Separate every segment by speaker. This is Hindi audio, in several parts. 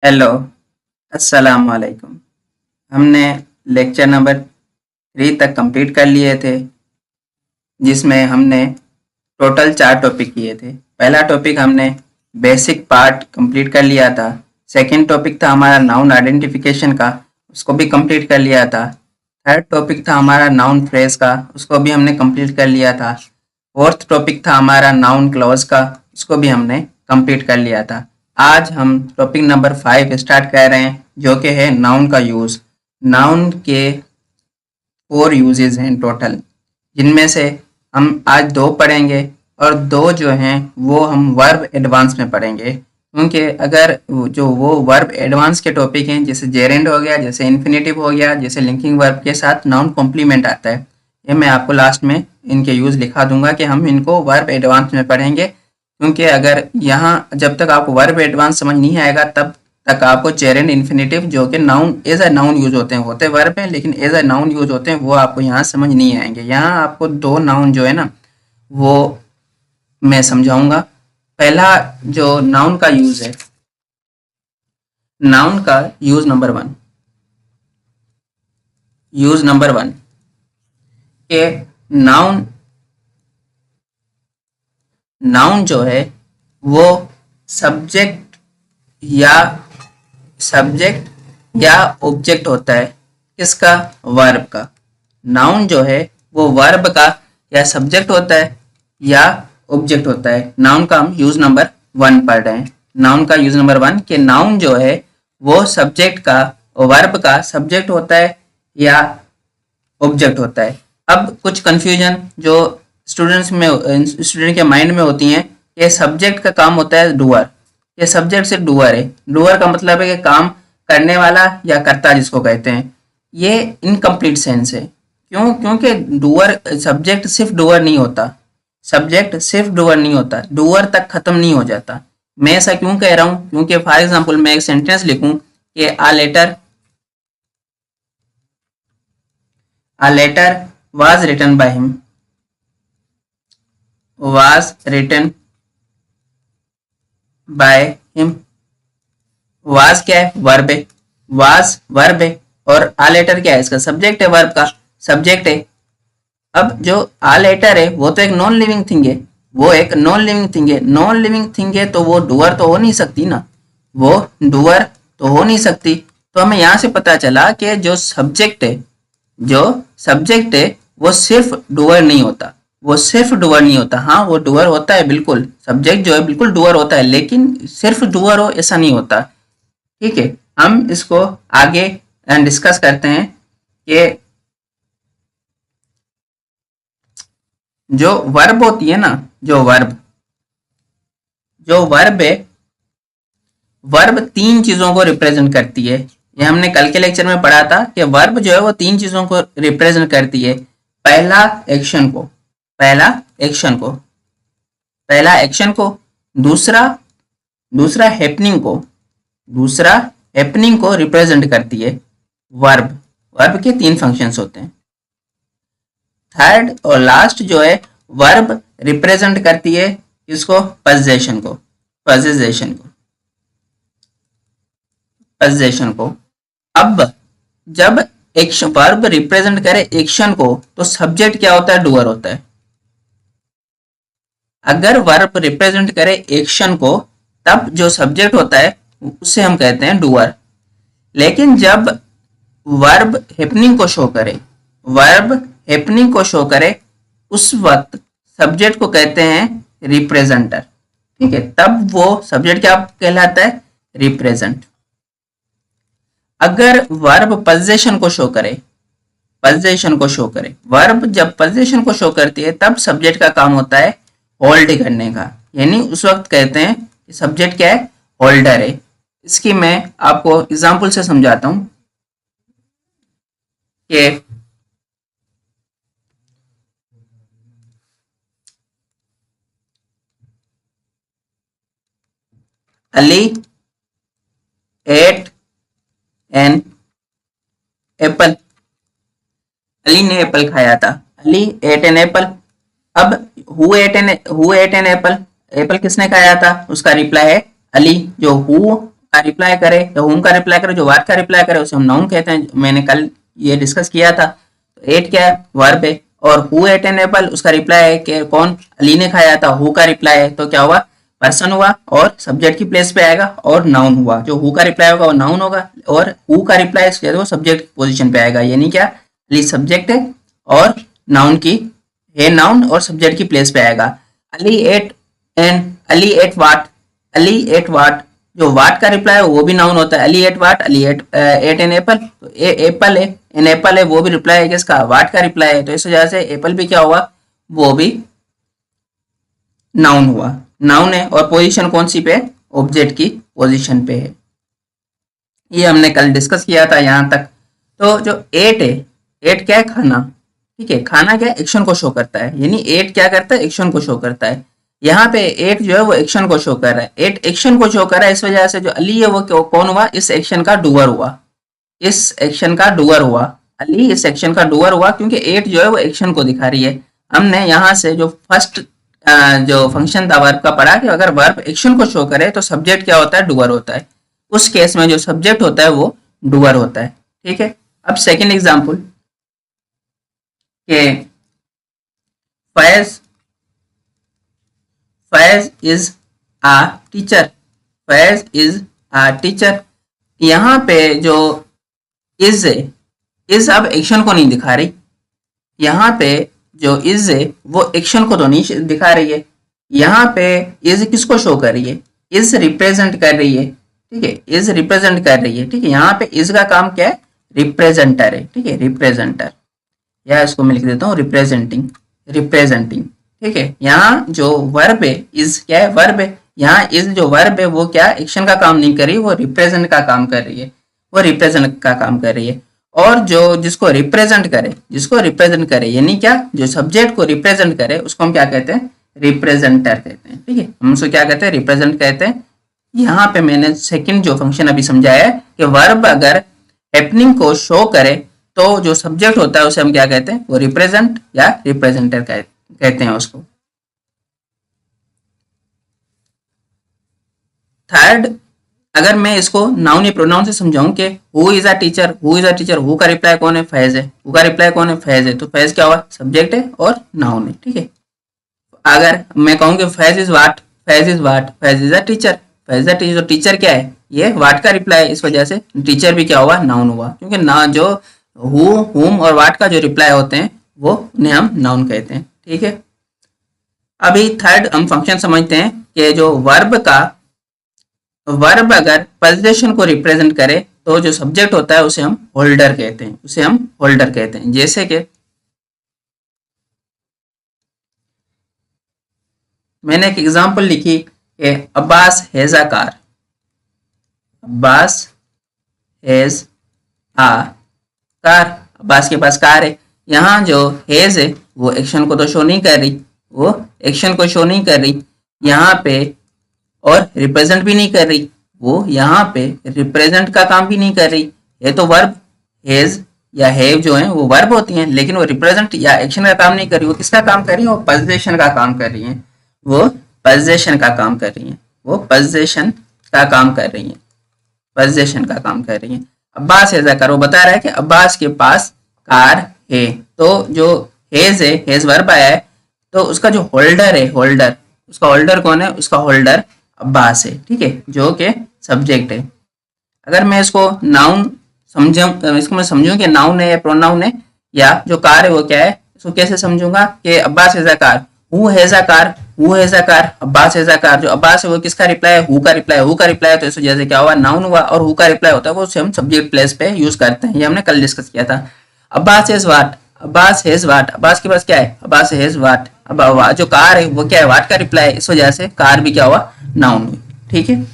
Speaker 1: हेलो, अस्सलाम वालेकुम। हमने लेक्चर नंबर 3 तक कंप्लीट कर लिए थे, जिसमें हमने टोटल 4 टॉपिक किए थे। पहला टॉपिक हमने बेसिक पार्ट कंप्लीट कर लिया था। सेकंड टॉपिक था हमारा नाउन आइडेंटिफिकेशन का, उसको भी कंप्लीट कर लिया था। थर्ड टॉपिक था हमारा नाउन फ्रेज का, उसको भी हमने कंप्लीट कर लिया था। फोर्थ टॉपिक था हमारा नाउन क्लॉज का, उसको भी हमने कंप्लीट कर लिया था। आज हम टॉपिक नंबर 5 स्टार्ट कर रहे हैं, जो कि है नाउन का यूज़। नाउन के 4 यूजेस हैं टोटल, जिनमें से हम आज 2 पढ़ेंगे और 2 जो हैं वो हम वर्ब एडवांस में पढ़ेंगे। क्योंकि अगर जो वो वर्ब एडवांस के टॉपिक हैं, जैसे जेरेंड हो गया, जैसे इन्फिनेटिव हो गया, जैसे लिंकिंग वर्ब के साथ नाउन कॉम्प्लीमेंट आता है, ये मैं आपको लास्ट में इनके यूज़ लिखा दूंगा कि हम इनको वर्ब एडवांस में पढ़ेंगे। क्योंकि अगर यहाँ जब तक आपको वर्ब एडवांस समझ नहीं आएगा तब तक आपको जेरेंड इन्फिनेटिव, जो कि noun as a noun use होते वर्ब हैं लेकिन एज अ नाउन यूज होते हैं, वो आपको यहाँ समझ नहीं आएंगे। यहाँ आपको 2 नाउन जो है ना वो मैं समझाऊंगा। पहला जो नाउन का यूज है, नाउन का यूज नंबर वन के नाउन नाउन जो है वो सब्जेक्ट या ऑब्जेक्ट होता है। किसका? वर्ब का। नाउन जो है वो वर्ब का या सब्जेक्ट होता है या ऑब्जेक्ट होता है। नाउन का हम यूज नंबर 1 पढ़ रहे हैं। नाउन का यूज नंबर 1 कि नाउन जो है वो सब्जेक्ट का, वर्ब का सब्जेक्ट होता है या ऑब्जेक्ट होता है। अब कुछ कंफ्यूजन जो स्टूडेंट के माइंड में होती हैं, ये सब्जेक्ट का काम होता है डूअर, ये सब्जेक्ट से डूअर है। डूअर का मतलब है कि काम करने वाला या कर्ता जिसको कहते हैं। ये इनकम्प्लीट सेंस है। क्यों? क्योंकि डूअर सब्जेक्ट सिर्फ डूअर नहीं होता, डूअर तक खत्म नहीं हो जाता। मैं ऐसा क्यों कह रहा हूं? क्योंकि फॉर एग्जांपल मैं एक सेंटेंस लिखूं कि a letter was written by him, was क्या है? वर्ब है। was वर्ब है और a letter क्या है? इसका सब्जेक्ट है, वर्ब का सब्जेक्ट है। अब जो आ लेटर है वो तो एक नॉन लिविंग थिंग है, नॉन लिविंग थिंग है तो वो डूअर तो हो नहीं सकती ना, तो हमें यहाँ से पता चला कि जो सब्जेक्ट है वो सिर्फ डूअर नहीं होता। हाँ, वो डूअर होता है, बिल्कुल सब्जेक्ट जो है बिल्कुल डूअर होता है, लेकिन सिर्फ डूअर हो ऐसा नहीं होता। ठीक है, हम इसको आगे डिस्कस करते हैं कि जो वर्ब होती है ना, जो वर्ब है, वर्ब 3 चीजों को रिप्रेजेंट करती है। ये हमने कल के लेक्चर में पढ़ा था कि वर्ब जो है वो 3 चीजों को रिप्रेजेंट करती है। पहला एक्शन को, दूसरा हैपनिंग को रिप्रेजेंट करती है। वर्ब के 3 फंक्शंस होते हैं। थर्ड और लास्ट जो है वर्ब रिप्रेजेंट करती है इसको, पोजीशन को। अब जब एक्शन वर्ब रिप्रेजेंट करे एक्शन को तो सब्जेक्ट क्या होता है? डूअर होता है। अगर वर्ब रिप्रेजेंट करे एक्शन को तब जो सब्जेक्ट होता है उससे हम कहते हैं डूअर। लेकिन जब वर्ब हैपनिंग को शो करे उस वक्त सब्जेक्ट को कहते हैं रिप्रेजेंटर। ठीक है, तब वो सब्जेक्ट क्या कहलाता है? रिप्रेजेंट। अगर वर्ब पोजीशन को शो करे, वर्ब जब पोजीशन को शो करती है तब सब्जेक्ट का काम होता है होल्ड करने का, यानी उस वक्त कहते हैं कि सब्जेक्ट क्या है? होल्डर है। इसकी मैं आपको एग्जांपल से समझाता हूं कि Ali ate an apple. Ali ने एप्पल खाया था। Ali ate an apple. अब who ate an apple? Apple किसने खाया था? उसका रिप्लाई है अली। जो हु का रिप्लाई करे या whom का रिप्लाई करे, जो what का रिप्लाई करे उसे हम नाउन कहते हैं। मैंने कल ये डिस्कस किया था। तो एट क्या है, वर्ब है। और हु एट एन एपल, उसका रिप्लाई है कि कौन, अली ने खाया था। हु का रिप्लाई है तो क्या हुआ, पर्सन हुआ और सब्जेक्ट की प्लेस पे आएगा और नाउन हुआ। जो हु का रिप्लाई होगा वो नाउन होगा और हु का रिप्लाई वो सब्जेक्ट की पोजीशन पे आएगा। यानी क्या, अली सब्जेक्ट है और नाउन की है, नाउन और सब्जेक्ट की प्लेस पे आएगा। Ali eight Ali at what, Ali at what, जो वाट का रिप्लाई है वो भी नाउन होता है। Ali at what, Ali ate an Apple, तो एप्पल है, एन एप्पल है, वो भी रिप्लाई है किसका, वाट का रिप्लाई है। तो इस वजह से एप्पल भी क्या हुआ, वो भी नाउन हुआ, नाउन है। और पोजीशन कौन सी पे, ऑब्जेक्ट की पोजीशन पे है। ये हमने कल डिस्कस किया था यहाँ तक। तो जो एट है, एट क्या है, खाना। ठीक है, खाना क्या है, एक्शन को शो करता है। यानी एट क्या करता है, एक्शन को शो करता है। यहाँ पे एट जो है वो एक्शन को शो कर रहा है, एट एक्शन को शो कर रहा है। इस वजह से जो अली है वो कौन हुआ, इस एक्शन का डूअर हुआ, इस एक्शन का डूअर हुआ। अली इस एक्शन का डूअर हुआ क्योंकि एट जो है वो एक्शन को दिखा रही है। हमने यहाँ से जो फर्स्ट जो फंक्शन था वर्ब का पढ़ा कि अगर वर्ब एक्शन को शो करे तो सब्जेक्ट क्या होता है, डूअर होता है। उस केस में जो सब्जेक्ट होता है वो डूअर होता है। ठीक है, अब सेकेंड एग्जाम्पल के Faiz, Faiz is a teacher, Faiz is a teacher. यहाँ पे जो इज है, इज अब एक्शन को नहीं दिखा रही। यहाँ पे जो इज है वो एक्शन को तो नहीं दिखा रही है। यहाँ पे इज किसको शो कर रही है, इज रिप्रेजेंट कर रही है। ठीक है, इज रिप्रेजेंट कर रही है। ठीक है, यहाँ पे इज का काम क्या है, रिप्रेजेंटर है। ठीक है, रिप्रेजेंटर, या इसको मैं लिख देता हूँ रिप्रेजेंटिंग, रिप्रेजेंटिंग। ठीक है, यहाँ जो वर्ब है, इज क्या है, वर्ब है। यहाँ इज जो वर्ब है वो क्या, एक्शन का काम नहीं कर रही, वो रिप्रेजेंट का काम कर रही है, वो रिप्रेजेंट का काम कर रही है। और जो जिसको रिप्रेजेंट करे, जिसको रिप्रेजेंट करे यानी क्या, जो सब्जेक्ट को रिप्रेजेंट करे उसको हम क्या कहते हैं, रिप्रेजेंटर कहते हैं। ठीक है, हम उसको क्या कहते हैं, रिप्रेजेंट कहते हैं। यहाँ पे मैंने सेकंड जो फंक्शन अभी समझाया है कि वर्ब अगर हैपनिंग को शो करे तो जो सब्जेक्ट होता है उसे हम क्या कहते हैं, वो रिप्रेजेंट या रिप्रेजेंटर कहते हैं उसको। थर्ड, अगर मैं इसको नाउन या प्रोनाउन से समझाऊं कि who is a teacher, who is a teacher, who का रिप्लाई कौन है, फैज है। हु का रिप्लाई कौन है, फैज है। तो फैज क्या हुआ, सब्जेक्ट है और नाउन है। ठीक है, अगर मैं कहूँ कि Faiz is what, Faiz is what, Faiz is a teacher, Faiz is a teacher, तो टीचर क्या है, ये वाट का रिप्लाई है। इस वजह से टीचर भी क्या हुआ, नाउन हुआ। क्योंकि ना जो हु, हुम और वाट का जो रिप्लाई होते हैं वो उन्हें हम नाउन कहते हैं। ठीक है, अभी थर्ड हम फंक्शन समझते हैं कि जो वर्ब का, वर्ब अगर पोजीशन को रिप्रेजेंट करे तो जो सब्जेक्ट होता है उसे हम होल्डर कहते हैं, उसे हम होल्डर कहते हैं। जैसे कि मैंने एक एग्जांपल लिखी कि Abbas has a car, Abbas has a car, Abbas के पास कार है। यहाँ जो हैज है वो एक्शन को तो शो नहीं कर रही, वो एक्शन को शो नहीं कर रही यहाँ पे, और रिप्रेजेंट भी नहीं कर रही, वो यहाँ पे रिप्रेजेंट का काम भी नहीं कर रही। ये तो वर्ब हैज या हैव जो है वो वर्ब होती हैं, लेकिन वो रिप्रेजेंट या एक्शन का काम नहीं कर रही। वो किसका काम कर रही है, वो पोजीशन का काम कर रही है, वो पोजीशन का काम कर रही है, वो पोजीशन का काम कर रही है, पोजीशन का काम कर रही है। अब्बास हैज अ कार, वो बता रहा है कि अब्बास के पास कार है। तो जो हैज है, हैज वर्ब आया है, तो उसका जो होल्डर है, होल्डर, उसका होल्डर कौन है, उसका होल्डर अब्बास है। ठीक है, जो कि सब्जेक्ट है। अगर मैं इसको नाउन समझूं, इसको मैं समझूं कि नाउन है या प्रोनाउन है, या जो कार है वो क्या है, इसको कैसे समझूंगा कि Abbas has a car, who has a car, who has a car, Abbas has a car. जो अब्बास है वो किसका रिप्लाई है, हु का रिप्लाई, हु का रिप्लाई है तो इस वजह से क्या हुआ, नाउन हुआ। और हु का रिप्लाई होता है वो हम सब्जेक्ट प्लेस पे यूज करते हैं, ये हमने कल डिस्कस किया था। Abbas has what, Abbas has what, Abbas के पास क्या है, अब्बास हैज वाट। अब जो कार है वो क्या है, वाट का रिप्लाई है, इस वजह से कार भी क्या हुआ, नाउन हुई। ठीक है,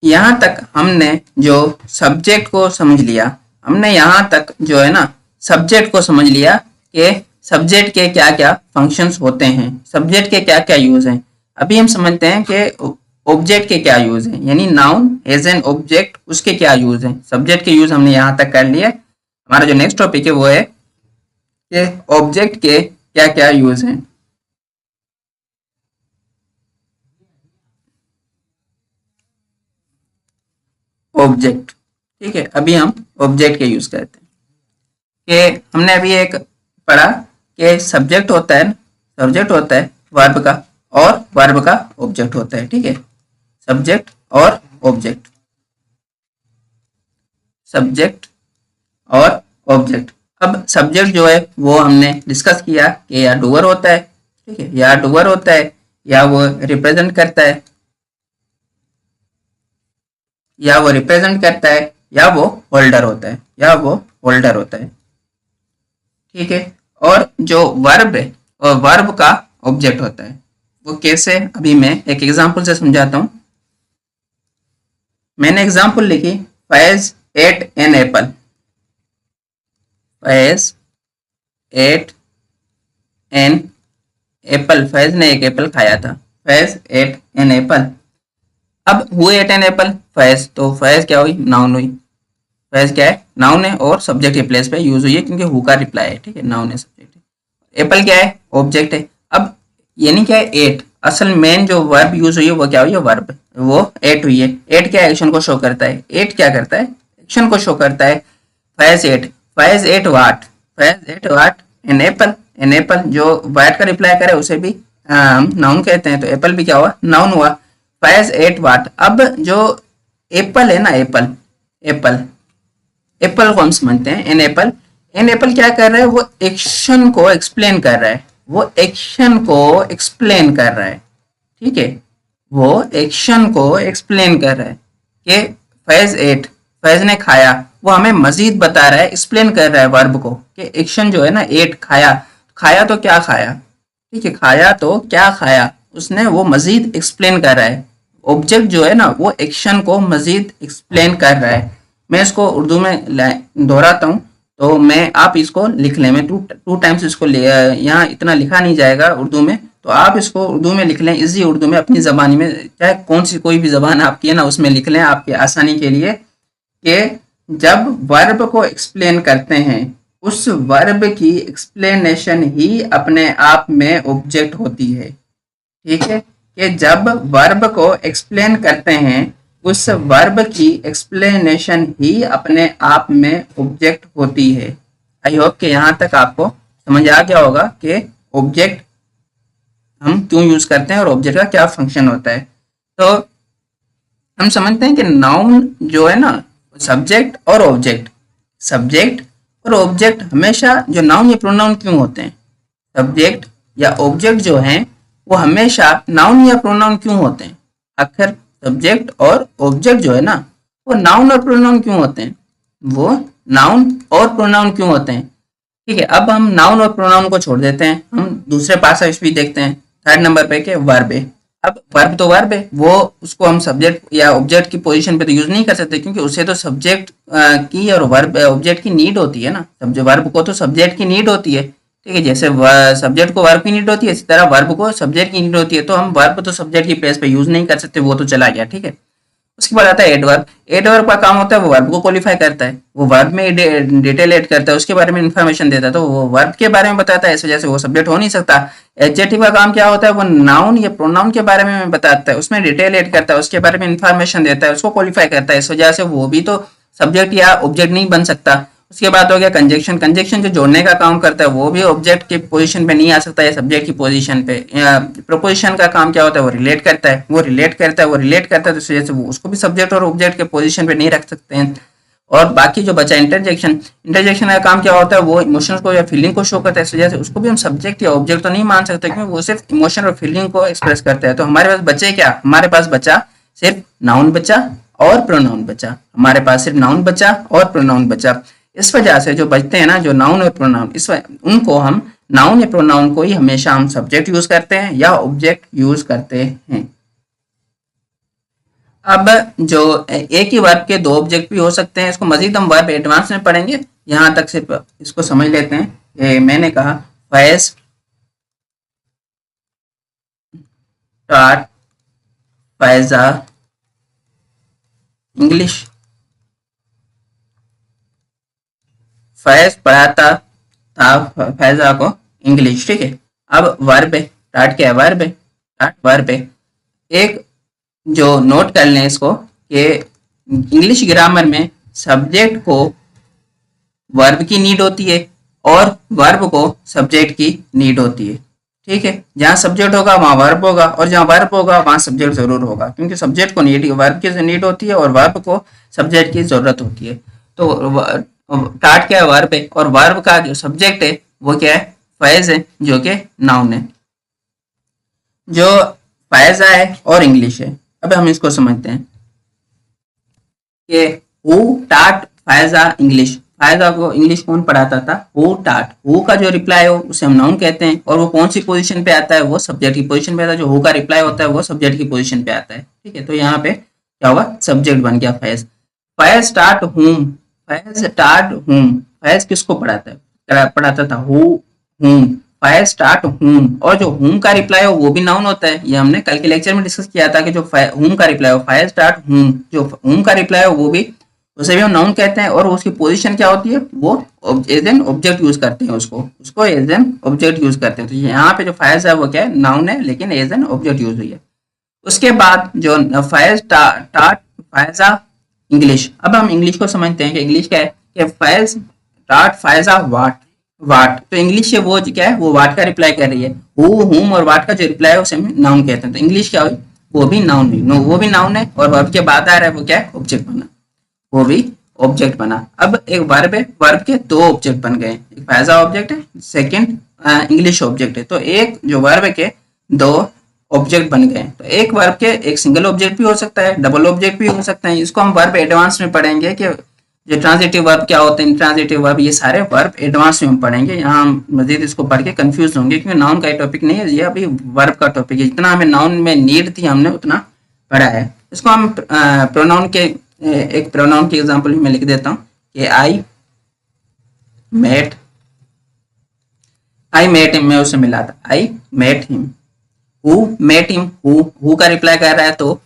Speaker 1: यहाँ तक हमने जो सब्जेक्ट को समझ लिया, हमने यहाँ तक जो है ना सब्जेक्ट को समझ लिया कि सब्जेक्ट के क्या क्या फंक्शंस होते हैं, सब्जेक्ट के क्या क्या यूज हैं। अभी हम समझते हैं कि ऑब्जेक्ट के क्या यूज हैं, यानी नाउन एज एन ऑब्जेक्ट उसके क्या यूज हैं। सब्जेक्ट के यूज हमने यहाँ तक कर लिए। हमारा जो नेक्स्ट टॉपिक है वो है कि ऑब्जेक्ट के क्या क्या यूज हैं। ऑब्जेक्ट। ठीक है, अभी हम ऑब्जेक्ट के यूज करते हैं कि हमने अभी एक पढ़ा कि सब्जेक्ट होता है वर्ब का, और वर्ब का ऑब्जेक्ट होता है। ठीक है, सब्जेक्ट और ऑब्जेक्ट, सब्जेक्ट और ऑब्जेक्ट। अब सब्जेक्ट जो है वो हमने डिस्कस किया कि या डूअर होता है, ठीक है, या डूअर होता है, या वो रिप्रेजेंट करता है, या वो रिप्रेजेंट करता है, या वो होल्डर होता है, या वो होल्डर होता है। ठीक है, और जो वर्ब है और वर्ब का ऑब्जेक्ट होता है वो कैसे, अभी मैं एक एग्जांपल से समझाता हूं। मैंने एग्जांपल लिखी, Faiz ate an apple, Faiz ate an apple, Faiz ने एक एप्पल खाया था, फैज एट एन एप्पल। अब who ate an apple, Faiz, तो फैज क्या हुई, नाउन हुई। फैज क्या है, नाउन है और सब्जेक्ट के प्लेस पे यूज हुई है क्योंकि हु का रिप्लाई है। ठीक है, नाउन है, सब्जेक्ट है। एप्पल क्या है, ऑब्जेक्ट है। अब यानी क्या है, एट, असल मेन जो वर्ब यूज हुई है वो क्या हुई है, वर्ब, वो एट हुई है। एट क्या एक्शन को शो करता है, एट क्या करता है, एक्शन को शो करता है। Faiz eight, Faiz at what, Faiz at what, an apple, an apple, जो वाट का रिप्लाई करे उसे भी नाउन कहते हैं, तो एप्पल भी क्या हुआ, नाउन हुआ। Faiz at what. अब जो एप्पल है ना, एप्पल, एप्पल, एप्पल को हम समझते हैं एन एप्पल। एन एप्पल क्या कर रहा है, वो एक्शन को एक्सप्लेन कर रहा है, वो एक्शन को एक्सप्लेन कर रहा है। ठीक है, वो एक्शन को एक्सप्लेन कर रहा है कि फैज एट, फैज ने खाया, वो हमें मजीद बता रहा है, एक्सप्लेन कर रहा है वर्ब को कि एक्शन जो है ना, एट, खाया, खाया तो क्या खाया, ठीक है, खाया तो क्या खाया, उसने वो मजीद एक्सप्लेन कर रहा है। ऑब्जेक्ट जो है ना वो एक्शन को मजीद एक्सप्लेन कर रहा है। मैं इसको उर्दू में दोहराता हूँ, तो मैं, आप इसको लिख लें, मैं टू टाइम्स इसको यहाँ इतना लिखा नहीं जाएगा उर्दू में, तो आप इसको उर्दू में लिख लें, इजी उर्दू में, अपनी ज़बानी में, चाहे कौन सी कोई भी ज़बान आपकी है ना उसमें लिख लें आपकी आसानी के लिए, कि जब वर्ब को एक्सप्लेन करते हैं उस वर्ब की एक्सप्लेनेशन ही अपने आप में ऑब्जेक्ट होती है। ठीक है, कि जब वर्ब को एक्सप्लेन करते हैं उस वर्ब की एक्सप्लेनेशन ही अपने आप में ऑब्जेक्ट होती है। आई होप कि यहाँ तक आपको समझ आ गया होगा कि ऑब्जेक्ट हम क्यों यूज करते हैं और ऑब्जेक्ट का क्या फंक्शन होता है। तो हम समझते हैं कि नाउन जो है ना, सब्जेक्ट और ऑब्जेक्ट, सब्जेक्ट और ऑब्जेक्ट हमेशा, जो नाउन या प्रोनाउन क्यों होते हैं, सब्जेक्ट या ऑब्जेक्ट जो हैं वो हमेशा नाउन या प्रोनाउन क्यों होते हैं। आखिर सब्जेक्ट और ऑब्जेक्ट जो है ना वो नाउन और प्रोनाउन क्यों होते हैं, वो नाउन और प्रोनाउन क्यों होते हैं। ठीक है, अब हम नाउन और प्रोनाउन को छोड़ देते हैं, हम दूसरे पासा भी देखते हैं, थर्ड नंबर पे के वर्ब है। अब वर्ब तो वर्ब है, वो उसको हम सब्जेक्ट या ऑब्जेक्ट की पोजीशन पे तो यूज नहीं कर सकते क्योंकि उसे तो सब्जेक्ट की और वर्ब ऑब्जेक्ट की नीड होती है ना, वर्ब को तो सब्जेक्ट की नीड होती है। ठीक है, जैसे सब्जेक्ट को वर्ब की नीड होती है इसी तरह वर्ब को सब्जेक्ट की नीड होती है, तो हम वर्ब तो सब्जेक्ट की प्लेस पे यूज नहीं कर सकते, वो तो चला गया। ठीक है, उसके बाद आता है एडवर्ब। एडवर्ब का काम होता है वो वर्ब को क्वालिफाई करता है, वो वर्ब में डिटेल ऐड करता है, उसके बारे में इंफॉर्मेशन देता है, तो वो वर्ब के बारे में बताता है, इस वजह से वो सब्जेक्ट हो नहीं सकता। एडजेक्टिव का काम क्या होता है, वो नाउन या प्रोनाउन के बारे में बताता है, उसमें डिटेल ऐड करता है, उसके बारे में इंफॉर्मेशन देता है, उसको क्वालिफाई करता है, इस वजह से वो भी तो सब्जेक्ट या ऑब्जेक्ट नहीं बन सकता। उसके बाद हो गया कंजक्शन। कंजक्शन जो जोड़ने का काम करता है वो भी ऑब्जेक्ट की पोजीशन पे नहीं आ सकता है, सब्जेक्ट की पोजीशन पे। प्रोपोजिशन का काम क्या होता है, वो रिलेट करता है, वो रिलेट करता है, वो रिलेट करता है, तो इस वजह से वो उसको भी सब्जेक्ट और ऑब्जेक्ट के पोजीशन पे नहीं रख सकते हैं। और बाकी जो बचा इंटरजेक्शन, इंटरजेक्शन का काम क्या होता है, वो इमोशंस को या फीलिंग को शो करता है, इस वजह से उसको भी हम सब्जेक्ट या ऑब्जेक्ट तो नहीं मान सकते क्योंकि वो सिर्फ इमोशन और फीलिंग को एक्सप्रेस करता है। तो हमारे पास बचे क्या, हमारे पास बचा सिर्फ नाउन बचा और प्रोनाउन बचा, हमारे पास सिर्फ नाउन बचा और प्रोनाउन बचा। इस वजह से जो बचते हैं ना, जो नाउन और प्रोनाउन, उनको हम नाउन या प्रोनाउन को ही हमेशा हम सब्जेक्ट यूज करते हैं या ऑब्जेक्ट यूज करते हैं। अब जो एक ही वर्ब के दो ऑब्जेक्ट भी हो सकते हैं, इसको मजीद हम वर्ब एडवांस में पढ़ेंगे, यहाँ तक सिर्फ इसको समझ लेते हैं। मैंने कहा फैज टॉट फैजा इंग्लिश, फैज पढ़ाता था फैजा को इंग्लिश। ठीक है, अब वर्ब है, टाट क्या है, वर्ब है, टाट वर्ब है। एक जो नोट कर लें इसको कि इंग्लिश ग्रामर में सब्जेक्ट को वर्ब की नीड होती है और वर्ब को सब्जेक्ट की नीड होती है। ठीक है, जहाँ सब्जेक्ट होगा वहाँ वर्ब होगा और जहाँ वर्ब होगा वहाँ सब्जेक्ट जरूर होगा, क्योंकि सब्जेक्ट को नीड वर्ब की नीड होती है और वर्ब को सब्जेक्ट की जरूरत होती है। तो टाट क्या है, वर्ब है, और वर्ब का जो सब्जेक्ट है वो क्या है, फैज है, जो कि नाउन है। जो फैजा है और इंग्लिश है, अब हम इसको समझते हैं कि हु टाट फैजा इंग्लिश। फैजा को इंग्लिश कौन पढ़ाता था, हु टाट। हु का जो रिप्लाई हो उसे हम नाउन कहते हैं और वो कौन सी पोजीशन पे आता है, वो सब्जेक्ट की पोजीशन पे आता है। जो हु का रिप्लाई होता है वो सब्जेक्ट की पोजीशन पे आता है। ठीक है, तो यहाँ पे क्या हुआ, सब्जेक्ट बन गया फैज। फैज टाट हुम, फैज टाट हुम, फैज किसको पढ़ाता है, पढ़ाता था हु हुम, फैज स्टार्ट हुम, और जो हुम का रिप्लाई हो वो भी नाउन होता है। ये हमने कल के लेक्चर में डिस्कस किया था कि जो हुम का रिप्लाई हो, फैज स्टार्ट हुम, जो हुम का रिप्लाई हो वो भी, उसे भी हम नाउन कहते हैं और उसकी पोजीशन क्या होती है, वो एज एन ऑब्जेक्ट यूज करते हैं, उसको एज एन ऑब्जेक्ट यूज करते हैं। तो यहाँ पे जो फैज है वो क्या है, नाउन है, लेकिन एज एन ऑब्जेक्ट यूज हुई है। उसके बाद जो फैज टाट फैजा इंग्लिश। अब हम इंग्लिश को समझते हैं कि इंग्लिश क्या है, कि फैज टाट फैजा वाट, वाट, तो इंग्लिश है वो क्या है, वो वाट का रिप्लाई कर रही है। हु हुम और वाट का जो रिप्लाई है उसे हम नाउन कहते हैं। तो इंग्लिश क्या हुई, वो भी नाउन हुई, वो भी नाउन है, और वर्ब के बाद आ रहा है वो क्या है, ऑब्जेक्ट बना, वो भी ऑब्जेक्ट बना। अब एक वर्ब है, वर्ब के दो ऑब्जेक्ट बन गए, एक फैजा ऑब्जेक्ट है, सेकंड इंग्लिश ऑब्जेक्ट है। तो एक जो वर्ब के दो ऑब्जेक्ट बन गए, तो एक वर्ब के एक सिंगल ऑब्जेक्ट भी हो सकता है, डबल ऑब्जेक्ट भी हो सकता है। इसको हम वर्ब एडवांस में पढ़ेंगे कि जो ट्रांजिटिव वर्ब क्या होते हैं, इंट्रांजिटिव वर्ब, ये सारे वर्ब एडवांस में हम पढ़ेंगे। यहाँ हम मजीद इसको पढ़ के कंफ्यूज होंगे, क्योंकि नाउन का टॉपिक नहीं है ये, अभी वर्ब का टॉपिक है। जितना हमें नाउन में नीड थी हमने उतना पढ़ा है। इसको हम प्रोनाउन के एक प्रोनाउन की एग्जांपल भी मैं लिख देता हूँ कि आई मेट हिम, मैं उससे मिला था, I met him. Who met him, who का रिप्लाई कर रहा है तो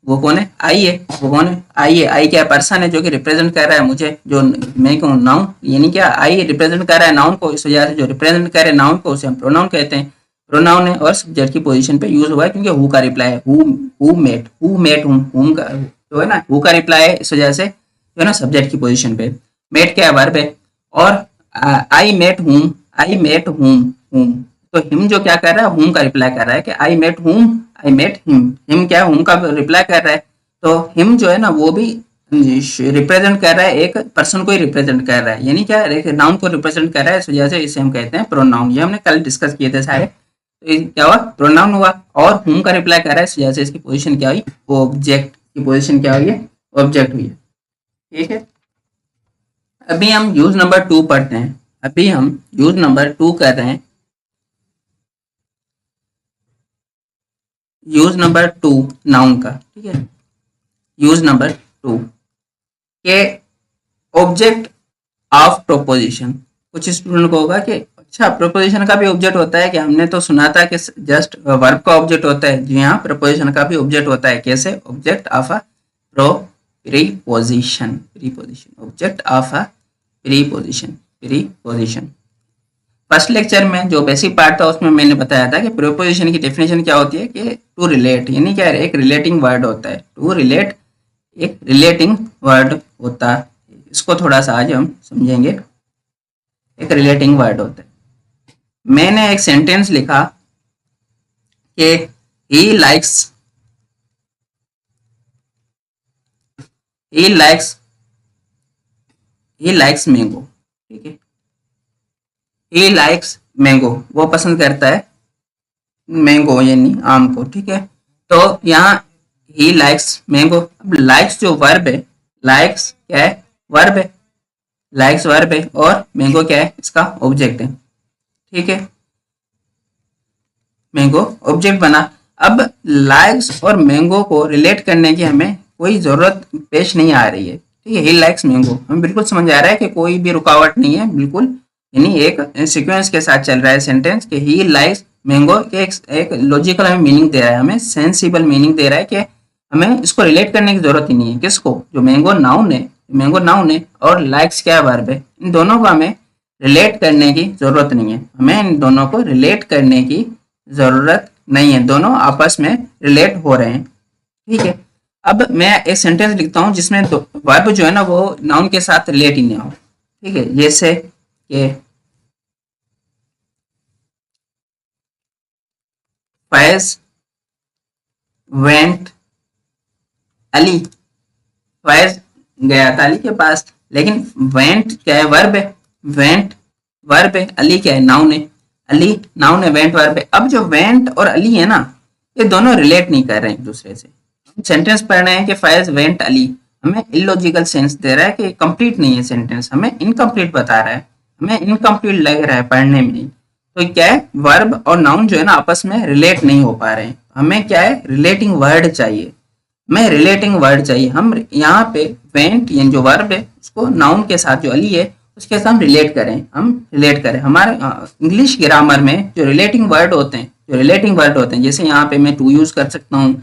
Speaker 1: वो कौन है, आई है, वो कौन है, आई है। आई क्या पर्सन है जो कि रिप्रेजेंट कर रहा है मुझे, जो मैं कहूँ नाउन, यानी क्या आई रिप्रेजेंट कर रहा है नाउन को, इस वजह से जो रिप्रेजेंट कर रहे हैं नाउन को उसे हम प्रोनाउन कहते हैं। प्रोनाउन है और सब्जेक्ट की पोजीशन पे यूज हुआ है, क्योंकि हु का रिप्लाई है, हु मेट हुम का जो है ना, हु का रिप्लाई है, इस वजह से जो है ना सब्जेक्ट की पोजीशन पे। मेट क्या है, वर्ब है, और आई मेट हुम, तो हिम जो क्या कर रहा है, हुम का रिप्लाई कर रहा है कि आई मेट हुम, आई मेट हिम। हिम क्या है, हुम का रिप्लाई कर रहा है, तो हिम जो है ना वो भी रिप्रेजेंट कर रहा है, एक पर्सन को ही रिप्रेजेंट कर रहा है, यानी क्या एक नाउन को रिप्रेजेंट कर रहा है, इस वजह से इसे हम कहते हैं प्रोनाउन। ये हमने कल डिस्कस किए थे सारे। तो क्या हुआ, प्रोनाउन हुआ, और हुम का रिप्लाई कर रहा है, इस वजह से इसकी पोजीशन क्या हुई, ऑब्जेक्ट की पोजीशन क्या हुई है, ऑब्जेक्ट हुई है। ठीक है, अभी हम यूज नंबर 2 पढ़ते हैं। अभी हम यूज नंबर 2 कर रहे हैं, यूज नंबर 2 नाउन का। ठीक है, यूज नंबर 2 के ऑब्जेक्ट ऑफ प्रोपोजिशन। कुछ स्टूडेंट को होगा कि अच्छा प्रोपोजिशन का भी ऑब्जेक्ट होता है कि, हमने तो सुना था कि जस्ट वर्ब का ऑब्जेक्ट होता है। जी हाँ, प्रोपोजिशन का भी ऑब्जेक्ट होता है। कैसे, object of a preposition, object of a preposition. First lecture में जो बेसिक पार्ट था उसमें मैंने बताया था कि प्रीपोजिशन की डेफिनेशन क्या होती है, कि टू रिलेट, यानी क्या एक रिलेटिंग वर्ड होता है, टू रिलेट, एक रिलेटिंग वर्ड होता है। इसको थोड़ा सा आज हम समझेंगे। एक रिलेटिंग वर्ड होता है। मैंने एक सेंटेंस लिखा कि ही लाइक्स मैंगो। ठीक है, ही लाइक्स मैंगो, वो पसंद करता है मैंगो यानी आम को। ठीक है, तो यहाँ ही लाइक्स मैंगो। अब लाइक्स जो वर्ब है, लाइक्स क्या है, वर्ब है, लाइक्स वर्ब है, और मैंगो क्या है, इसका ऑब्जेक्ट है। ठीक है, मैंगो ऑब्जेक्ट बना। अब लाइक्स और मैंगो को रिलेट करने की हमें कोई जरूरत पेश नहीं आ रही है। ठीक है, ही लाइक्स मैंगो, हमें बिल्कुल समझ आ रहा है कि कोई भी रुकावट नहीं है, बिल्कुल यानी एक सीक्वेंस के साथ चल रहा है सेंटेंस कि ही लाइक्स मैंगो के एक लॉजिकल हमें मीनिंग दे रहा है, हमें सेंसिबल मीनिंग दे रहा है कि हमें इसको रिलेट करने की जरूरत ही नहीं है। किसको, जो मैंगो नाउन है और लाइक्स क्या वर्ब है, इन दोनों को हमें रिलेट करने की जरूरत नहीं है। हमें इन दोनों को रिलेट करने की जरूरत नहीं है, दोनों आपस में रिलेट हो रहे हैं। ठीक है, अब मैं एक सेंटेंस लिखता हूँ जिसमें वर्ब जो है ना वो नाउन के साथ रिलेट ही नहीं हो, ठीक है। जैसे कि फैज वेंट अली, फैज गया था अली के पास, लेकिन वेंट क्या है, वर्ब है, वेंट वर्ब है, अली क्या है, नाउन है, अली नाउन है, वेंट वर्ब है। अब जो वेंट और अली है ना, ये दोनों रिलेट नहीं कर रहे हैं एक दूसरे से। सेंटेंस पढ़ रहे हैं कि फैज वेंट अली, हमें इलॉजिकल सेंस दे रहा है कि कंप्लीट नहीं है सेंटेंस, हमें इनकम्प्लीट बता रहा है, हमें इनकम्प्लीट लग रहा है पढ़ने में। तो क्या है, वर्ब और नाउन जो है ना आपस में रिलेट नहीं हो पा रहे हैं, हमें क्या है, रिलेटिंग वर्ड चाहिए, हमें रिलेटिंग वर्ड चाहिए। हम यहाँ पे वेंट यानी जो वर्ब है उसको नाउन के साथ जो अली है उसके साथ हम रिलेट करें, हम रिलेट करें। हमारे इंग्लिश ग्रामर में जो रिलेटिंग वर्ड होते हैं, जो रिलेटिंग वर्ड होते हैं, जैसे यहाँ पे मैं टू यूज कर सकता हूँ,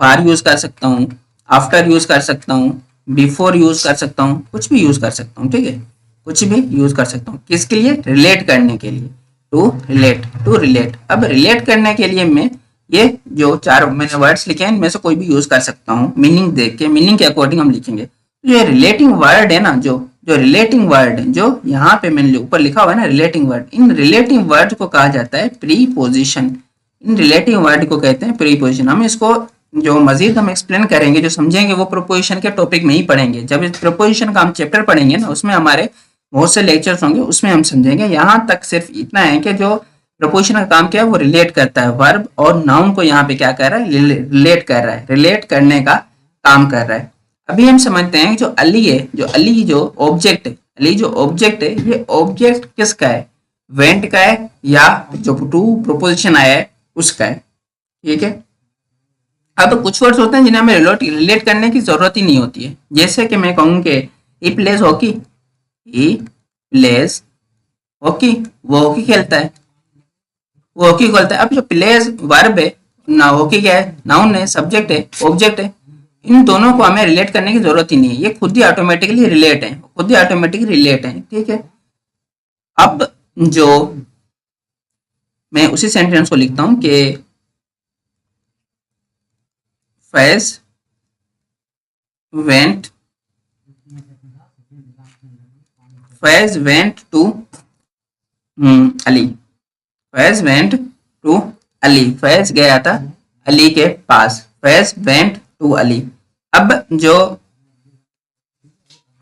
Speaker 1: फार यूज कर सकता हूँ, आफ्टर यूज कर सकता हूँ, बिफोर यूज कर सकता हूँ, कुछ भी यूज कर सकता हूँ, ठीक है, कुछ भी यूज कर सकता हूँ, किसके लिए, रिलेट करने के लिए, टू रिलेट, टू रिलेट। अब रिलेट करने के लिए मैं ये जो चार मैंने वर्ड्स लिखे हैं इनमें से कोई भी यूज कर सकता हूँ, मीनिंग देख के, मीनिंग के अकॉर्डिंग हम लिखेंगे। तो ये रिलेटिंग वर्ड है ना, जो जो रिलेटिंग वर्ड है, जो यहाँ पे मैंने ऊपर लिखा हुआ है ना रिलेटिंग वर्ड, इन रिलेटिंग वर्ड को कहा जाता है प्रीपोजिशन, इन रिलेटिंग वर्ड को कहते हैं प्रीपोजिशन। हम इसको जो मजीद हम एक्सप्लेन करेंगे, जो समझेंगे, वो प्रोपोजिशन के टॉपिक में ही पढ़ेंगे। जब इस प्रोपोजिशन का हम चैप्टर पढ़ेंगे ना, उसमें हमारे बहुत से लेक्चर्स होंगे, उसमें हम समझेंगे। यहाँ तक सिर्फ इतना है कि जो प्रपोजिशन का काम क्या है, वो रिलेट करता है, वर्ब और नाउन को यहाँ पे क्या कर रहा है, रिलेट कर रहा है, रिलेट करने का काम कर रहा है। अभी हम समझते हैं जो अली है, जो अली जो ऑब्जेक्ट है, अली जो ऑब्जेक्ट है, ये ऑब्जेक्ट किसका है, वेंट का है या जो टू प्रोपोजिशन आया है उसका है, ठीक है। अब कुछ वर्ड्स होते हैं जिन्हें हमें रिलेट करने की जरूरत ही नहीं होती है, जैसे कि मैं कहूँ कि he plays hockey, he plays hockey, वो हॉकी खेलता है, वो हॉकी खेलता है। अब जो प्लेज वर्ब है ना, हॉकी क्या है, नाउन है, सब्जेक्ट है, ऑब्जेक्ट है, इन दोनों को हमें रिलेट करने की जरूरत ही नहीं है, ये खुद ही ऑटोमेटिकली रिलेट है, खुद ही ऑटोमेटिकली रिलेट है, ठीक है। अब जो मैं उसी सेंटेंस को लिखता हूं कि Faiz went, Faiz went to Ali, Faiz went to Ali, Faiz गया था अली के पास, फैज वेंट टू अली। अब जो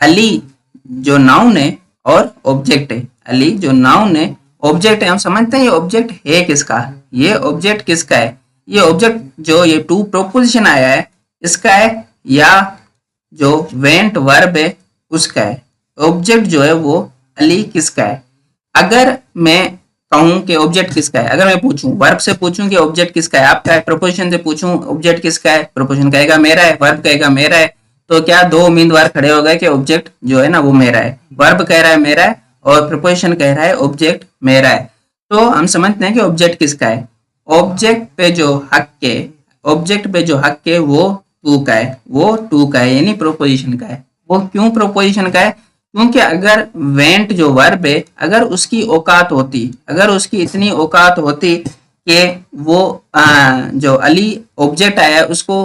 Speaker 1: अली जो नाउन है और ऑब्जेक्ट है, अली जो नाउन है, ऑब्जेक्ट है, हम समझते हैं ये ऑब्जेक्ट है किसका, ये ऑब्जेक्ट किसका है, ये ऑब्जेक्ट जो ये टू प्रोपोजिशन आया है इसका है, या जो वेंट वर्ब है उसका है। ऑब्जेक्ट जो है वो अली किसका है। अगर मैं कहूं कि ऑब्जेक्ट किसका है, अगर मैं पूछूं वर्ब से पूछूं कि ऑब्जेक्ट किसका है, आपका है, प्रोपोजिशन से पूछूं ऑब्जेक्ट किसका है, प्रोपोजिशन कहेगा मेरा है, वर्ब कहेगा मेरा है, तो क्या दो उम्मीदवार खड़े हो गए कि ऑब्जेक्ट जो है ना वो मेरा है, वर्ब कह रहा है मेरा है और प्रोपोजिशन कह रहा है ऑब्जेक्ट मेरा है। तो हम समझते हैं कि ऑब्जेक्ट किसका है, ऑब्जेक्ट पे जो हक है, ऑब्जेक्ट पे जो हक है वो टू का है, वो टू का है, यानी प्रोपोजिशन का है। वो क्यों प्रोपोजिशन का है, क्योंकि अगर वेंट जो वर्ब है, अगर उसकी औकात होती, अगर उसकी इतनी औकात होती कि वो जो अली ऑब्जेक्ट आया उसको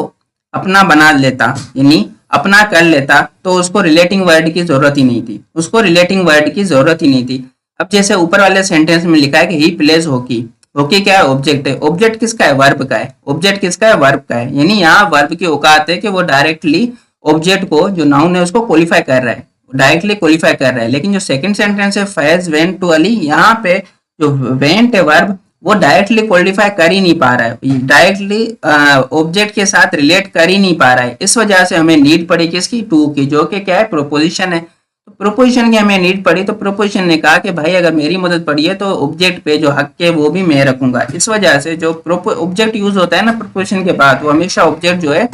Speaker 1: अपना बना लेता, यानी अपना कर लेता, तो उसको रिलेटिंग वर्ड की जरूरत ही नहीं थी, उसको रिलेटिंग वर्ड की जरूरत ही नहीं थी। अब जैसे ऊपर वाले सेंटेंस में लिखा है कि ही प्लेज हॉकी, हॉकी क्या है, ऑब्जेक्ट है, ऑब्जेक्ट किसका है, वर्ब का है, ऑब्जेक्ट किसका है, वर्ब का है, यानी यहाँ वर्ब की औकात है कि वो डायरेक्टली ऑब्जेक्ट को जो नाउन है उसको क्वालिफाई कर रहा है, डायरेक्टली क्वालिफाई कर रहा है। लेकिन जो सेकंड सेंटेंस है फैज वेंट टू अली, यहाँ पे जो वेंट है वर्ब वो डायरेक्टली क्वालिफाई कर ही नहीं पा रहा है, डायरेक्टली ऑब्जेक्ट के साथ रिलेट कर ही नहीं पा रहा है। इस वजह से हमें नीड पड़ी किसकी, टू की, जो कि क्या है, प्रोपोजिशन है। तो प्रोपोजिशन की हमें नीड पड़ी, तो प्रोपोजिशन ने कहा कि भाई अगर मेरी मदद पड़ी है तो ऑब्जेक्ट पे जो हक है वो भी मैं रखूंगा। इस वजह से जो ऑब्जेक्ट यूज होता है ना प्रोपोजिशन के बाद, वो हमेशा ऑब्जेक्ट जो है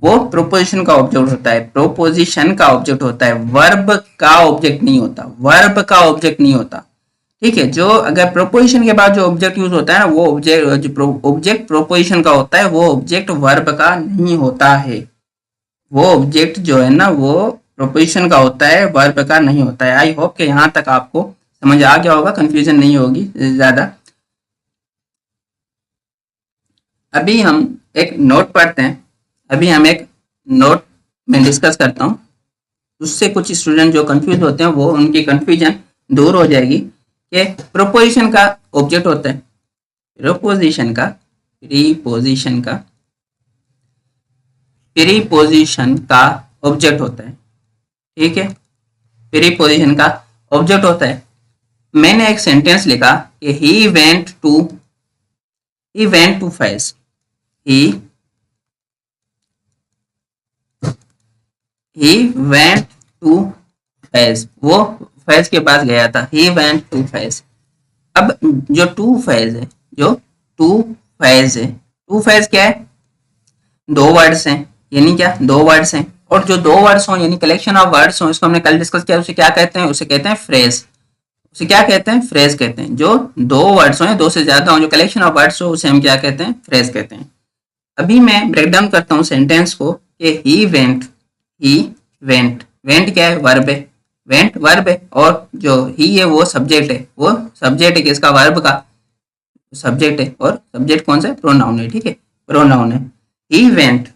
Speaker 1: वो प्रोपोजिशन का ऑब्जेक्ट होता है, प्रोपोजिशन का ऑब्जेक्ट होता है, वर्ब का ऑब्जेक्ट नहीं होता, वर्ब का ऑब्जेक्ट नहीं होता, ठीक है। जो अगर प्रोपोजिशन के बाद जो ऑब्जेक्ट यूज होता है ना, वो ऑब्जेक्ट प्रोपोजिशन का होता है, वो ऑब्जेक्ट वर्ब का नहीं होता है, वो ऑब्जेक्ट जो है ना वो प्रोपोजिशन का होता है, वर्ब का नहीं होता है। आई होप कि यहाँ तक आपको समझ आ गया होगा, कंफ्यूजन नहीं होगी ज्यादा। अभी हम एक नोट पढ़ते हैं, अभी हम एक नोट में डिस्कस करता हूँ, उससे कुछ स्टूडेंट जो कंफ्यूज होते हैं वो उनकी कंफ्यूजन दूर हो जाएगी कि प्रोपोजिशन का ऑब्जेक्ट होता है, प्रीपोजिशन का ऑब्जेक्ट होता है, ठीक है, प्रीपोजिशन का ऑब्जेक्ट होता है। मैंने एक सेंटेंस लिखा कि he went to Faiz, he went to Faiz, वो फैज के पास गया था, he went to फैज। अब जो टू फैज है, टू फैज क्या है, दो वर्ड्स हैं, यानी क्या, दो वर्ड्स हैं, और जो दो वर्ड्स हों यानी कलेक्शन ऑफ वर्ड्स हों, इसको हमने कल डिस्कस किया, उसे क्या कहते हैं, उसे कहते हैं फ्रेज। उसे क्या कहते हैं, फ्रेज कहते हैं। जो दो वर्ड्स हों, दो से ज्यादा हों, जो कलेक्शन ऑफ वर्ड्स हो, उसे हम क्या कहते हैं, फ्रेज कहते हैं। अभी मैं ब्रेक डाउन करता हूँ सेंटेंस को कि ही वेंट क्या है, वर्ब है, वेंट वर्ब है, और जो ही है वो सब्जेक्ट है, किसका, वर्ब का सब्जेक्ट है, और सब्जेक्ट कौन सा है, प्रोनाउन है, ठीक है, प्रोनाउन है। ही वेंट,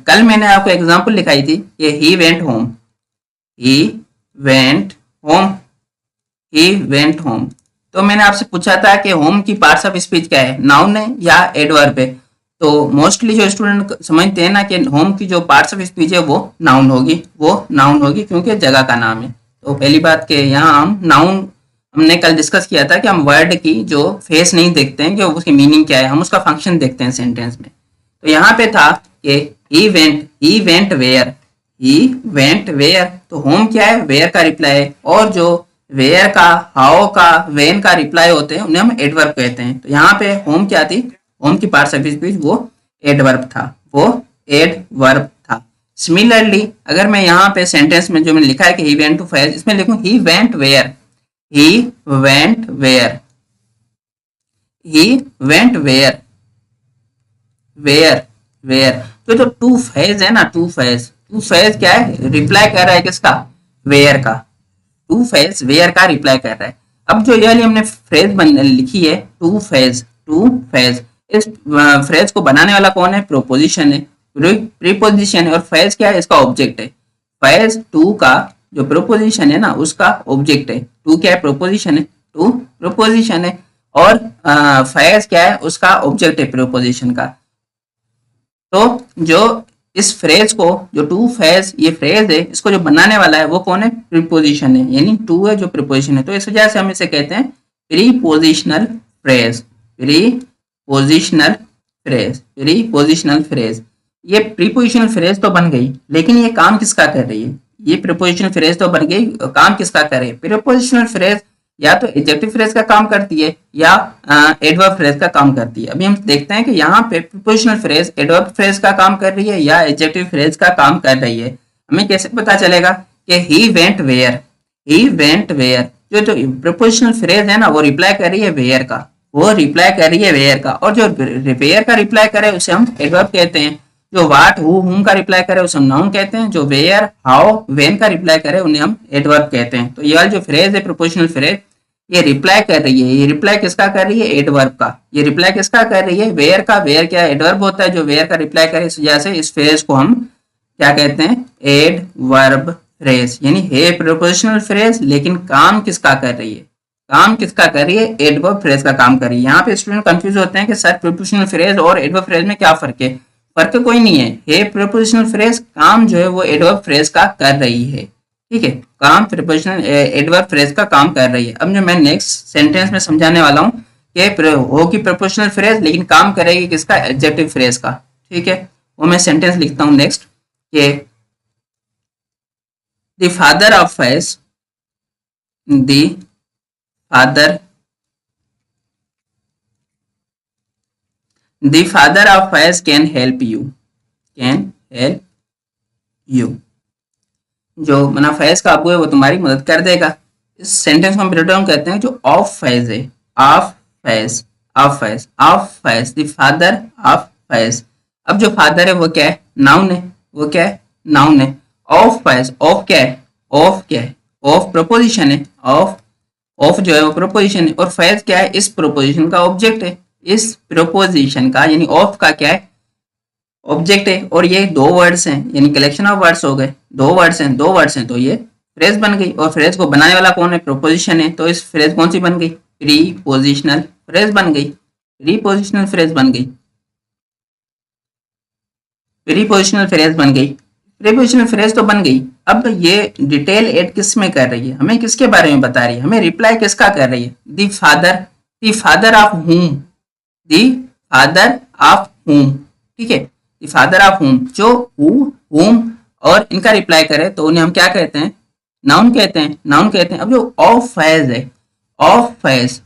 Speaker 1: कल मैंने आपको एग्जांपल लिखाई थी कि ही वेंट होम, तो मैंने आपसे पूछा था कि होम की पार्ट्स ऑफ स्पीच क्या है, नाउन है या एडवर्ब है। तो मोस्टली जो स्टूडेंट समझते हैं ना कि होम की जो पार्ट्स ऑफ स्पीच है वो नाउन होगी, क्योंकि जगह का नाम है। तो पहली बात कि यहाँ हम नाउन, हमने कल डिस्कस किया था कि हम वर्ड की जो फेस नहीं देखते हैं कि उसकी मीनिंग क्या है, हम उसका फंक्शन देखते हैं सेंटेंस में। तो यहाँ पे था कि ही वेंट वेयर, तो होम क्या है, वेयर का रिप्लाई है, और जो वेयर का, हाउ का, वेन का रिप्लाई होते हैं उन्हें हम एडवर्ब कहते हैं। तो यहाँ पे होम क्या थी, होम की पार्ट्स ऑफ स्पीच वो एडवर्ब था, सिमिलरली अगर मैं यहाँ पे सेंटेंस में जो मैंने लिखा है कि ही वेंट टू फैज, इसमें लिखूं ही वेंट वेयर, तो जो टू फेज है ना, टू फेज क्या है, रिप्लाई कर रहा है किसका, वेयर का, टू फेज वेयर का रिप्लाई कर रहा है। अब जो ये हमने फ्रेज लिखी है टू फेज, इस फ्रेज को बनाने वाला कौन है, प्रोपोजिशन है, प्रीपोजिशन है, और फेज क्या है, इसका ऑब्जेक्ट है। फेज टू का जो प्रोपोजिशन है ना उसका ऑब्जेक्ट है, टू क्या है, प्रोपोजिशन है, और फेज क्या है, उसका ऑब्जेक्ट है प्रोपोजिशन का। तो जो इस फ्रेज को, जो टू फेज ये फ्रेज है, इसको जो बनाने वाला है वो कौन है, प्रीपोजिशन है, यानी टू है जो प्रीपोजिशन है। तो इस वजह से हम इसे कहते हैं प्रीपोजिशनल फ्रेज, प्रीपोजिशनल फ्रेज। ये प्रीपोजिशनल फ्रेज तो बन गई, लेकिन ये काम किसका कर रही है, ये प्रीपोजिशनल फ्रेज तो बन गई, काम किसका कर रही है, प्रीपोजिशनल फ्रेज या तो एडजेक्टिव फ्रेज का काम करती है या एडवर्ब फ्रेज का काम करती है। अभी हम देखते हैं कि यहाँ पे प्रीपोजिशनल फ्रेज एडवर्ब फ्रेज का काम कर रही है या एडजेक्टिव फ्रेज का काम कर रही है। हमें कैसे पता चलेगा कि ही वेंट वेयर, जो प्रीपोजिशनल फ्रेज है ना वो रिप्लाई कर रही है वेयर का, और जो वेयर का रिप्लाई करे उसे हम एडवर्ब कहते हैं। जो वाट, हु, हुम का रिप्लाई करे उसे हम नाउन कहते हैं। जो वेयर, हाउ, वेन का रिप्लाई करे उन्हें हम एडवर्ब कहते हैं। तो ये वाली जो फ्रेज है प्रीपोजिशनल फ्रेज, ये रिप्लाई कर रही है, ये रिप्लाई किसका कर रही है, एडवर्ब का। ये रिप्लाई किसका कर रही है, वेयर का। वेयर क्या एडवर्ब होता है जो वेयर का रिप्लाई करे, इस वजह से इस फ्रेज को हम क्या कहते हैं, एडवर्ब फ्रेज, यानी है प्रीपोजिशनल फ्रेज लेकिन काम किसका कर रही है, एडवर्ब फ्रेज का काम कर रही है। यहाँ पे स्टूडेंट कंफ्यूज होते हैं कि सर प्रीपोजिशनल फ्रेज और एडवर्ब फ्रेज में क्या फर्क है। फर्क कोई नहीं है प्रीपोजिशनल फ्रेज काम जो है वो एडवर्ब फ्रेज का कर रही है, ठीक है, काम प्रीपोजिशनल एडवर्ब फ्रेज का काम कर रही है। अब जो मैं नेक्स्ट सेंटेंस में समझाने वाला हूँ कि होगी प्रीपोजिशनल फ्रेज लेकिन काम करेगी किसका, एडजेक्टिव फ्रेज का, ठीक है। वो मैं सेंटेंस लिखता हूँ नेक्स्ट कि the father of Faiz, the father of Faiz can help you, जो मना फैज का अबू है वो तुम्हारी मदद कर देगा। इस सेंटेंस को हम ब्रेक डाउन कहते हैं जो ऑफ फैज है, of Faiz, the father of Faiz. अब जो फादर है वो क्या है, नाउन है, ऑफ फैज, ऑफ क्या है, ऑफ प्रोपोजिशन है, ऑफ जो है वो प्रोपोजिशन है, और फैज क्या है, इस प्रोपोजिशन का ऑब्जेक्ट है, इस प्रोपोजिशन का, यानी ऑफ का क्या है, ऑब्जेक्ट है और ये दो वर्ड्स हैं, यानी कलेक्शन ऑफ वर्ड्स हो गए, दो वर्ड्स हैं तो ये फ्रेज बन गई। और फ्रेज को बनाने वाला कौन है? प्रोपोजिशन है, तो इस फ्रेज कौन सी बन गई? प्रीपोजिशनल फ्रेज बन गई, प्रीपोजिशनल फ्रेज बन गई, प्रीपोजिशनल फ्रेज बन गई, प्रीपोजिशनल फ्रेज तो बन गई। अब ये डिटेल एड किस में कर रही है? हमें किसके बारे में बता रही है? हमें रिप्लाई किसका कर रही है? दी फादर ऑफ हुम, दी फादर ऑफ हुम, ठीक है, दी फादर ऑफ हुम, जो हुम और इनका रिप्लाई करे तो उन्हें हम क्या कहते हैं? नाउन कहते हैं, नाउन कहते हैं। अब जो ऑफ फैज है, of Faiz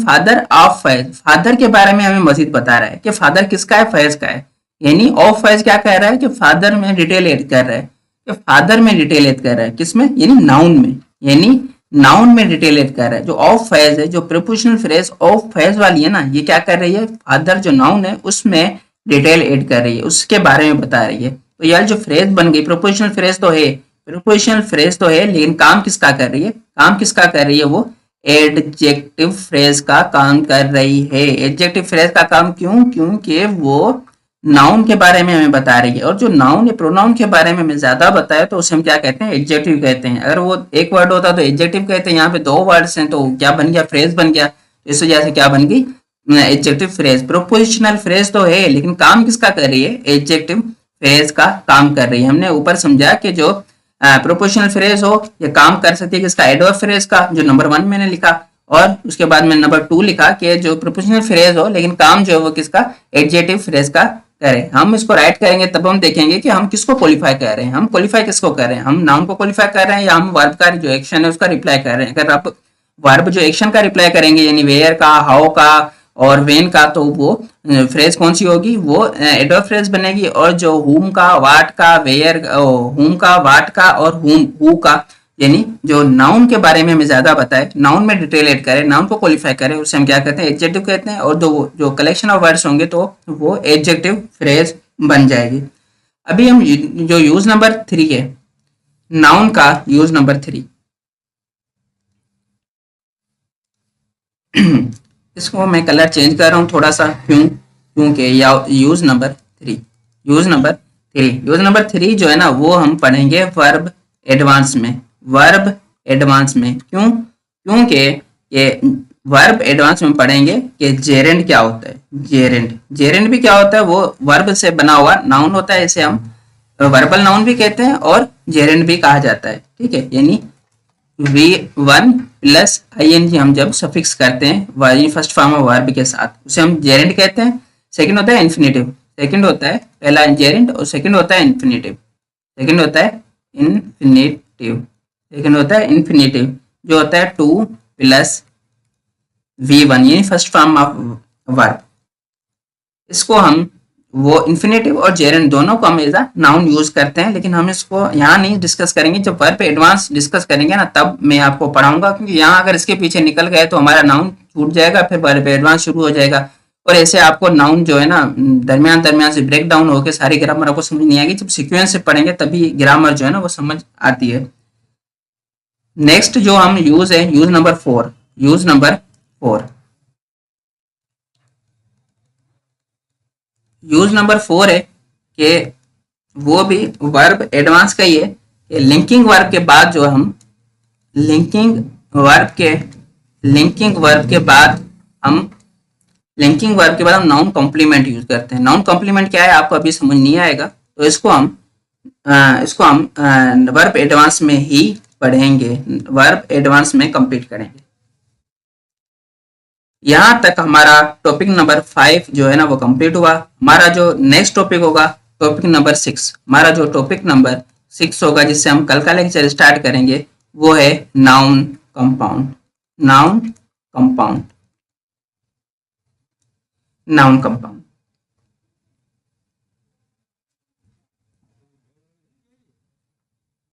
Speaker 1: father of Faiz, father के बारे में हमें मजीद बता रहा है कि फादर किसका है? फैज का है। यानी ऑफ फैज क्या कह रहा है? कि फादर में डिटेल एड कर रहा है, कि फादर में डिटेल एड कर रहा है, किसमें? यानी नाउन में, यानी नाउन में डिटेल एड कर रहा है। जो ऑफ फैज है, जो प्रीपोजिशनल फ्रेज ऑफ फैज वाली है ना, ये क्या कर रही है? फादर जो नाउन है उसमें डिटेल एड कर रही है, उसके बारे में बता रही है। तो यार जो फ्रेज बन गई, प्रीपोजिशनल फ्रेज तो है, प्रीपोजिशनल फ्रेज तो है, लेकिन काम किसका कर रही है? काम किसका कर रही है? वो एडजेक्टिव फ्रेज का काम कर रही है। एडजेक्टिव फ्रेज का काम क्यों? क्योंकि वो नाउन के बारे में हमें बता रही है, और जो नाउन या प्रोनाउन के बारे में हमें ज्यादा बताया तो उसे हम क्या कहते हैं? एडजेक्टिव कहते हैं। अगर वो एक वर्ड होता तो एडजेक्टिव कहते हैं, यहाँ पे दो वर्ड्स हैं तो क्या बन गया? फ्रेज बन गया। इस वजह से क्या बन गई? Adjective phrase. प्रोपोजिशनल फ्रेज तो है, लेकिन काम किसका कर रही है? एडजेक्टिव फ्रेज का काम कर रही है। हमने ऊपर समझा कि जो प्रोपोजिशनल फ्रेज हो ये काम कर सकती है किसका? एडवर्ब फ्रेज का, जो नंबर 1 मैंने लिखा, और उसके बाद मैंने नंबर 2 लिखा कि जो प्रोपोजिशनल फ्रेज हो लेकिन काम जो है वो किसका? एडजेक्टिव फ्रेज का करें। हम इसको राइट करेंगे तब हम देखेंगे कि हम किसको क्वालिफाई कर रहे हैं। हम क्वालिफाई किसको कर रहे हैं? हम नाउन को क्वालिफाई कर रहे हैं या हम वर्ब का जो एक्शन है उसका रिप्लाई कर रहे हैं? अगर आप वर्ब जो एक्शन का रिप्लाई करेंगे यानी वेयर का, हाउ का और वेन का, तो वो फ्रेज कौन सी होगी? वो एडवर्ब फ्रेज बनेगी। और जो हुम का, वाट का, वेयर, हुम का, वाट का और हु का, यानी जो नाउन के बारे में हमें ज्यादा बताए, नाउन में डिटेल एड करे, नाउन को क्वालिफाई करे, उसे हम क्या कहते हैं? एडजेक्टिव कहते हैं। और जो कलेक्शन ऑफ वर्ड्स होंगे तो वो एडजेक्टिव फ्रेज बन जाएगी। अभी हम जो यूज नंबर 3 है, नाउन का यूज नंबर 3, इसको मैं कलर चेंज कर रहा हूँ थोड़ा सा, क्योंकि यूज नंबर 3, यूज नंबर 3 जो है ना वो हम पढ़ेंगे वर्ब एडवांस में, वर्ब एडवांस में। क्यों? क्योंकि ये वर्ब एडवांस में पढ़ेंगे कि जेरेंड क्या होता है। जेरेंड भी क्या होता है? वो वर्ब से बना हुआ नाउन होता है, इसे हम वर्बल नाउन भी कहते हैं और जेरेंड भी कहा जाता है, ठीक है। यानी V1 प्लस ING हम जब सफिक्स करते हैं फर्स्ट फॉर्म ऑफ वर्ब के साथ, उसे हम जेरेंड कहते हैं। सेकंड होता है इन्फिनेटिव, सेकंड होता है पहला जेरेंड और सेकंड होता है इन्फिनेटिव, सेकंड होता है इन्फिनेटिव, सेकंड होता है इन्फिनेटिव जो होता है 2 प्लस V1 यानी फर्स्ट फॉर्म ऑफ वर्ब। इसको हम वो इन्फिनेटिव और जेरेंड दोनों को हम एज अ नाउन यूज करते हैं, लेकिन हम इसको यहाँ नहीं डिस्कस करेंगे। जब वर्ब पे एडवांस डिस्कस करेंगे ना तब मैं आपको पढ़ाऊंगा, क्योंकि यहाँ अगर इसके पीछे निकल गए तो हमारा नाउन छूट जाएगा, फिर वर्ब पे एडवांस शुरू हो जाएगा और ऐसे आपको नाउन जो है ना दरमियान से ब्रेक डाउन होकर सारी ग्रामर आपको समझ नहीं आएगी। जब सीक्वेंस से पढ़ेंगे तभी ग्रामर जो है ना वो समझ आती है। नेक्स्ट जो हम यूज है use number 4, use number 4, use number 4 है कि वो भी वर्ब एडवांस का ही है कि लिंकिंग वर्ब के बाद जो हम लिंकिंग वर्ब के बाद हम नाउन कॉम्प्लीमेंट यूज करते हैं। नाउन कॉम्प्लीमेंट क्या है आपको अभी समझ नहीं आएगा, तो इसको हम वर्ब एडवांस में ही पढ़ेंगे, वर्ब एडवांस में कंप्लीट करेंगे। यहाँ तक हमारा टॉपिक नंबर 5 जो है ना वो कंप्लीट हुआ। हमारा जो नेक्स्ट टॉपिक होगा टॉपिक नंबर 6, हमारा जो टॉपिक नंबर 6 होगा जिससे हम कल का लेक्चर स्टार्ट करेंगे वो है noun compound, noun compound, noun compound.